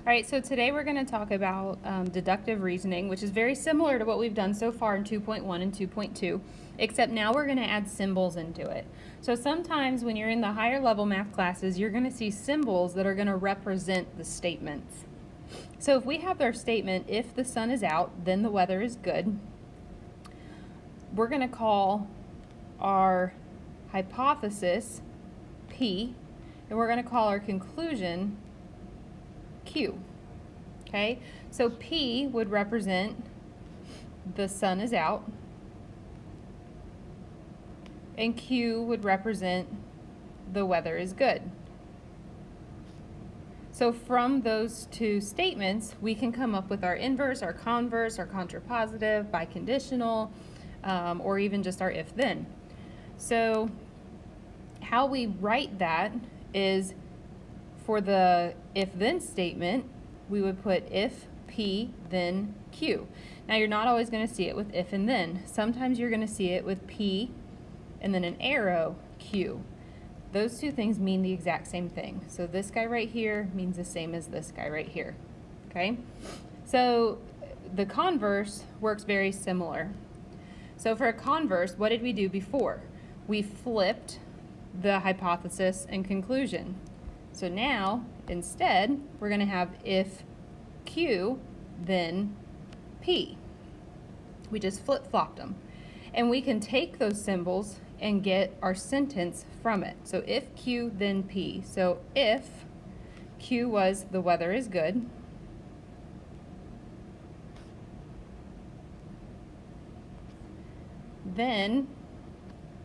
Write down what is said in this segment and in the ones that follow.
All right, so today we're going to talk about deductive reasoning, which is very similar to what we've done so far in 2.1 and 2.2, except now we're going to add symbols into it. So sometimes when you're in the higher level math classes, you're going to see symbols that are going to represent the statements. So if we have our statement, if the sun is out, then the weather is good, we're going to call our hypothesis P, and we're going to call our conclusion Q. Okay, so P would represent the sun is out, and Q would represent the weather is good. So from those two statements, we can come up with our inverse, our converse, our contrapositive, biconditional, or even just our if-then. So how we write that is, for the if-then statement, we would put if P, then Q. Now you're not always going to see it with if and then. Sometimes you're going to see it with P and then an arrow Q. Those two things mean the exact same thing. So this guy right here means the same as this guy right here. Okay? So the converse works very similar. So for a converse, what did we do before? We flipped the hypothesis and conclusion. So now, instead, we're going to have if Q, then P. We just flip-flopped them. And we can take those symbols and get our sentence from it. So if Q, then P. So if Q was the weather is good, then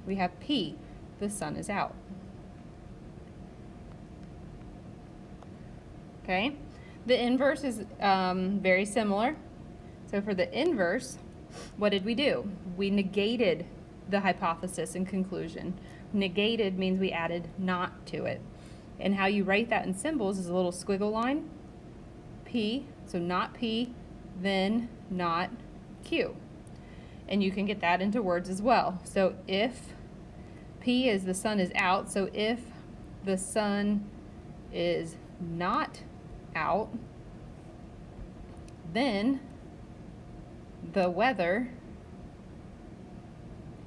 we have P, the sun is out. Okay, the inverse is very similar. So for the inverse, what did we do? We negated the hypothesis and conclusion. Negated means we added not to it. And how you write that in symbols is a little squiggle line, P, so not P, then not Q. And you can get that into words as well. So if P is the sun is out, so if the sun is not out, then the weather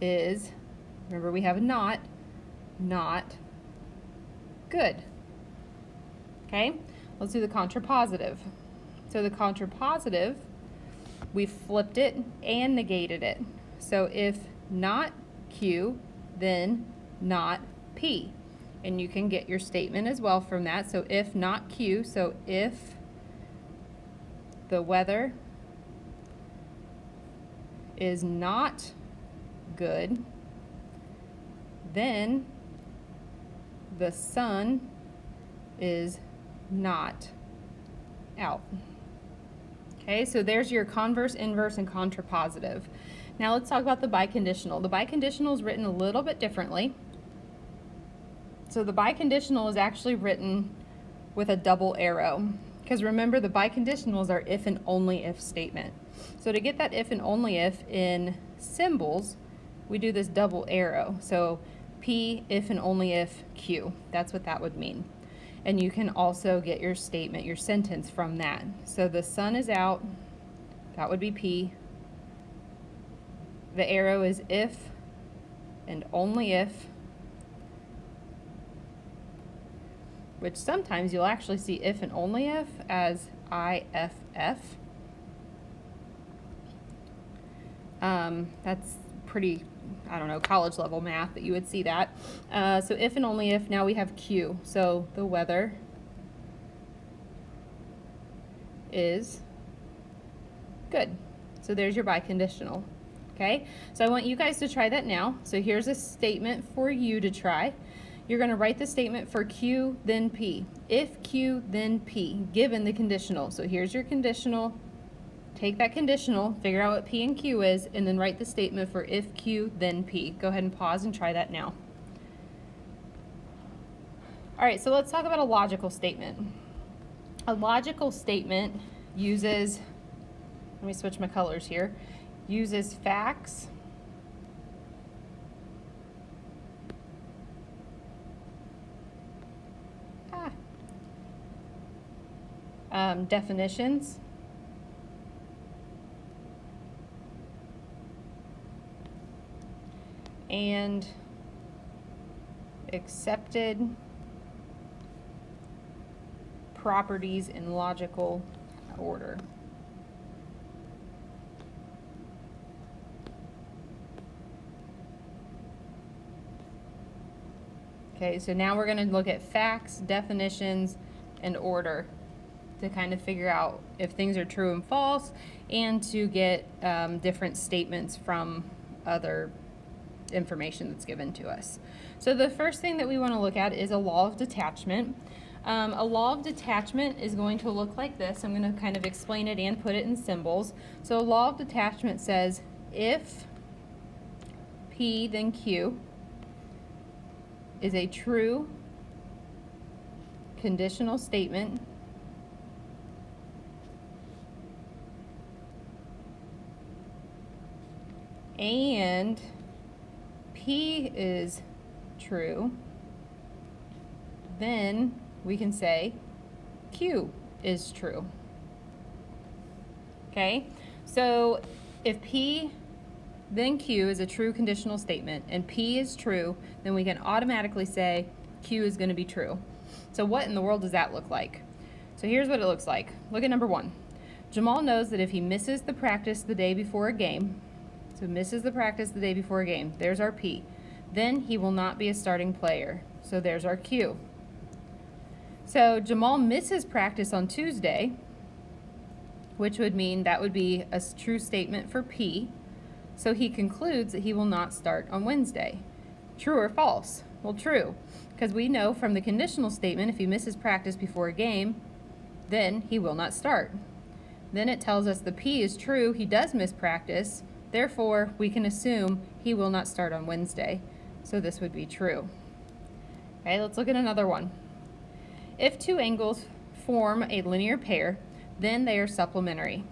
is, remember we have a not good. Okay, let's do the contrapositive. So the contrapositive, we flipped it and negated it. So if not Q, then not P. And you can get your statement as well from that. So if not Q, so if the weather is not good, then the sun is not out. Okay, so there's your converse, inverse, and contrapositive. Now let's talk about the biconditional. The biconditional is written a little bit differently. So the biconditional is actually written with a double arrow, because remember the biconditionals are if and only if statement. So to get that if and only if in symbols, we do this double arrow. So P, if and only if Q. That's what that would mean. And you can also get your statement, your sentence from that. So the sun is out, that would be P. The arrow is if and only if, which sometimes you'll actually see if and only if as IFF. That's pretty, I don't know, college level math that you would see that. So if and only if, now we have Q. So the weather is good. So there's your biconditional. Okay, so I want you guys to try that now. So here's a statement for you to try. You're going to write the statement for Q, then P. If Q, then P, given the conditional. So here's your conditional. Take that conditional, figure out what P and Q is, and then write the statement for if Q, then P. Go ahead and pause and try that now. All right, so let's talk about a logical statement. A logical statement uses, let me switch my colors here, uses facts definitions, and accepted properties in logical order. Okay, so now we're going to look at facts, definitions, and order to kind of figure out if things are true and false, and to get different statements from other information that's given to us. So the first thing that we want to look at is a law of detachment. A law of detachment is going to look like this. I'm going to kind of explain it and put it in symbols. So a law of detachment says if P then Q is a true conditional statement, and P is true, then we can say Q is true. Okay, so if P then Q is a true conditional statement and P is true, then we can automatically say Q is going to be true. So what in the world does that look like? So here's what it looks like. Look at number 1. Jamal knows that if he misses the practice the day before a game, so misses the practice the day before a game, there's our P, then he will not be a starting player. So there's our Q. So Jamal misses practice on Tuesday, which would mean that would be a true statement for P. So he concludes that he will not start on Wednesday. True or false? Well, true, because we know from the conditional statement if he misses practice before a game, then he will not start. Then it tells us the P is true, he does miss practice, therefore we can assume he will not start on Wednesday. So this would be true. Okay, let's look at another one. If two angles form a linear pair, then they are supplementary.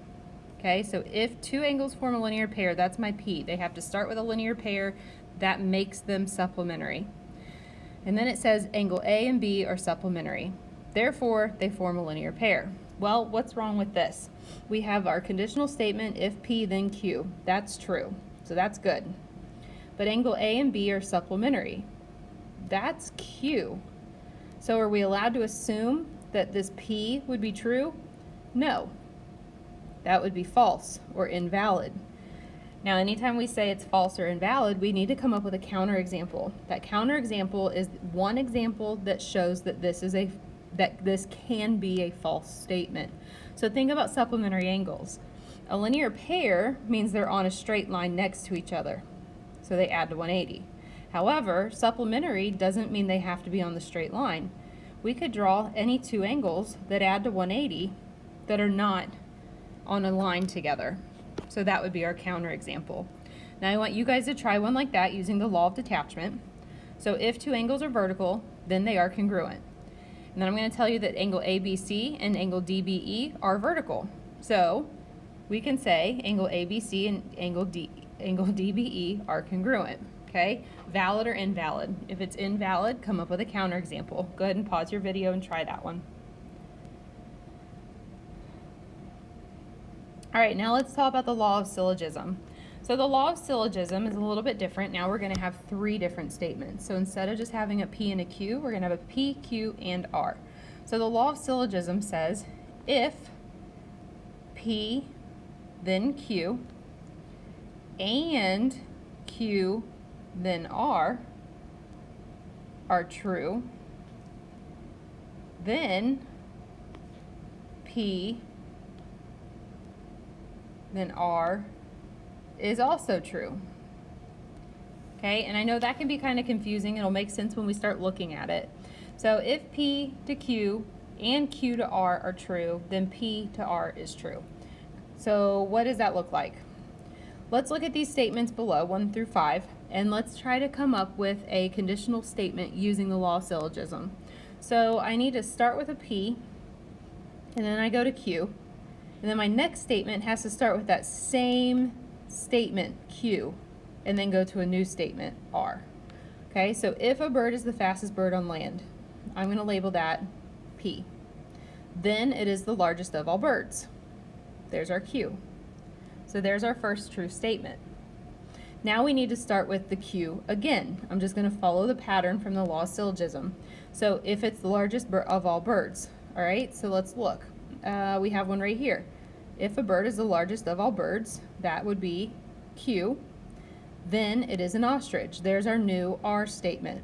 Okay, so if two angles form a linear pair, that's my P. They have to start with a linear pair. That makes them supplementary. And then it says angle A and B are supplementary. Therefore, they form a linear pair. Well, what's wrong with this? We have our conditional statement, if P, then Q. That's true. So that's good. But angle A and B are supplementary. That's Q. So are we allowed to assume that this P would be true? No. That would be false or invalid. Now, anytime we say it's false or invalid, we need to come up with a counterexample. That counterexample is one example that shows that this can be a false statement. So think about supplementary angles. A linear pair means they're on a straight line next to each other, so they add to 180. However, supplementary doesn't mean they have to be on the straight line. We could draw any two angles that add to 180 that are not on a line together. So that would be our counterexample. Now I want you guys to try one like that using the law of detachment. So if two angles are vertical, then they are congruent. And then I'm going to tell you that angle ABC and angle DBE are vertical. So we can say angle ABC and angle DBE are congruent. Okay? Valid or invalid. If it's invalid, come up with a counterexample. Go ahead and pause your video and try that one. All right, now let's talk about the law of syllogism. So the law of syllogism is a little bit different. Now we're going to have 3 different statements. So instead of just having a P and a Q, we're going to have a P, Q, and R. So the law of syllogism says if P, then Q, and Q, then R are true, then P, then R is also true. Okay, and I know that can be kind of confusing. It'll make sense when we start looking at it. So if P to Q and Q to R are true, then P to R is true. So what does that look like? Let's look at these statements below, 1 through 5, and let's try to come up with a conditional statement using the law of syllogism. So I need to start with a P, and then I go to Q. And then my next statement has to start with that same statement, Q, and then go to a new statement, R. Okay, so if a bird is the fastest bird on land, I'm going to label that P. then it is the largest of all birds. There's our Q. So there's our first true statement. Now we need to start with the Q again. I'm just going to follow the pattern from the law of syllogism. So if it's the largest of all birds, all right, so let's look. We have one right here. If a bird is the largest of all birds, that would be Q. Then it is an ostrich. There's our new R statement.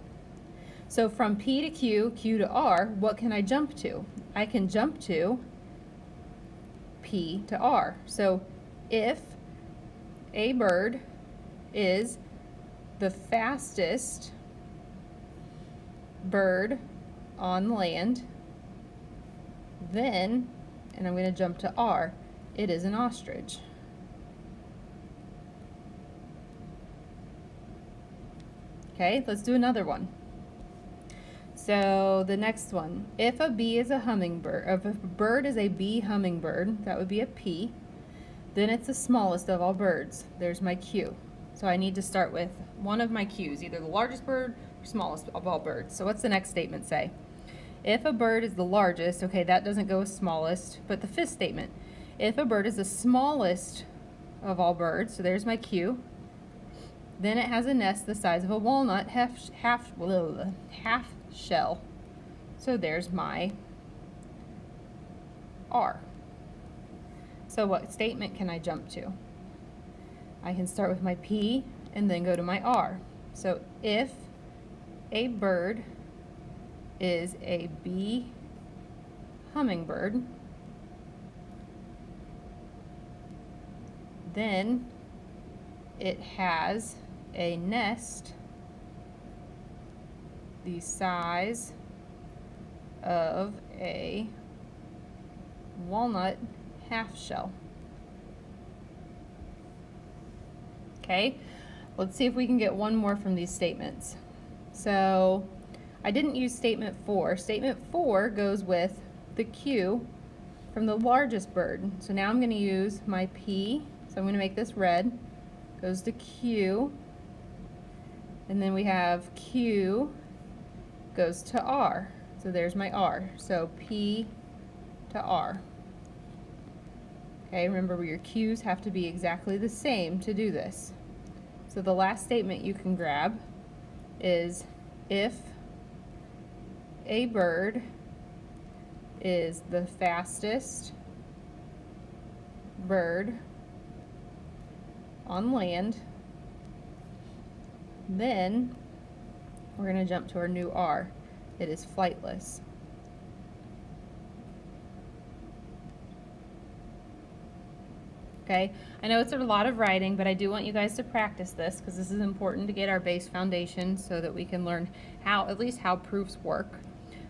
So from P to Q, Q to R, what can I jump to? I can jump to P to R. So if a bird is the fastest bird on land, then, and I'm going to jump to R, it is an ostrich. Okay, let's do another one. So the next one, if a bee is a hummingbird, if a bird is a bee hummingbird, that would be a P, then it's the smallest of all birds. There's my Q. So I need to start with one of my Q's, either the largest bird or smallest of all birds. So what's the next statement say? If a bird is the largest, okay, that doesn't go with smallest, but the fifth statement, if a bird is the smallest of all birds, so there's my Q, then it has a nest the size of a walnut, half shell. So there's my R. So what statement can I jump to? I can start with my P and then go to my R. So if a bird is a bee hummingbird, then it has a nest the size of a walnut half shell. Okay, let's see if we can get one more from these statements. So I didn't use statement 4. Statement 4 goes with the Q from the largest bird. So now I'm going to use my P. So I'm going to make this red. Goes to Q. And then we have Q goes to R. So there's my R. So P to R. Okay, remember your Q's have to be exactly the same to do this. So the last statement you can grab is if a bird is the fastest bird on land, then we're going to jump to our new R. It is flightless. Okay, I know it's a lot of writing, but I do want you guys to practice this because this is important to get our base foundation so that we can learn how, at least how proofs work.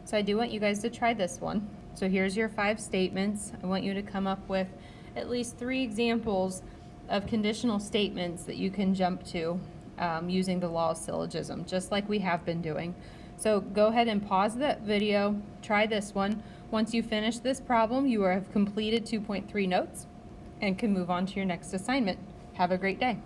So I do want you guys to try this one. So here's your 5 statements. I want you to come up with at least 3 examples of conditional statements that you can jump to using the law of syllogism, just like we have been doing. So go ahead and pause that video, try this one. Once you finish this problem, you have completed 2.3 notes and can move on to your next assignment. Have a great day.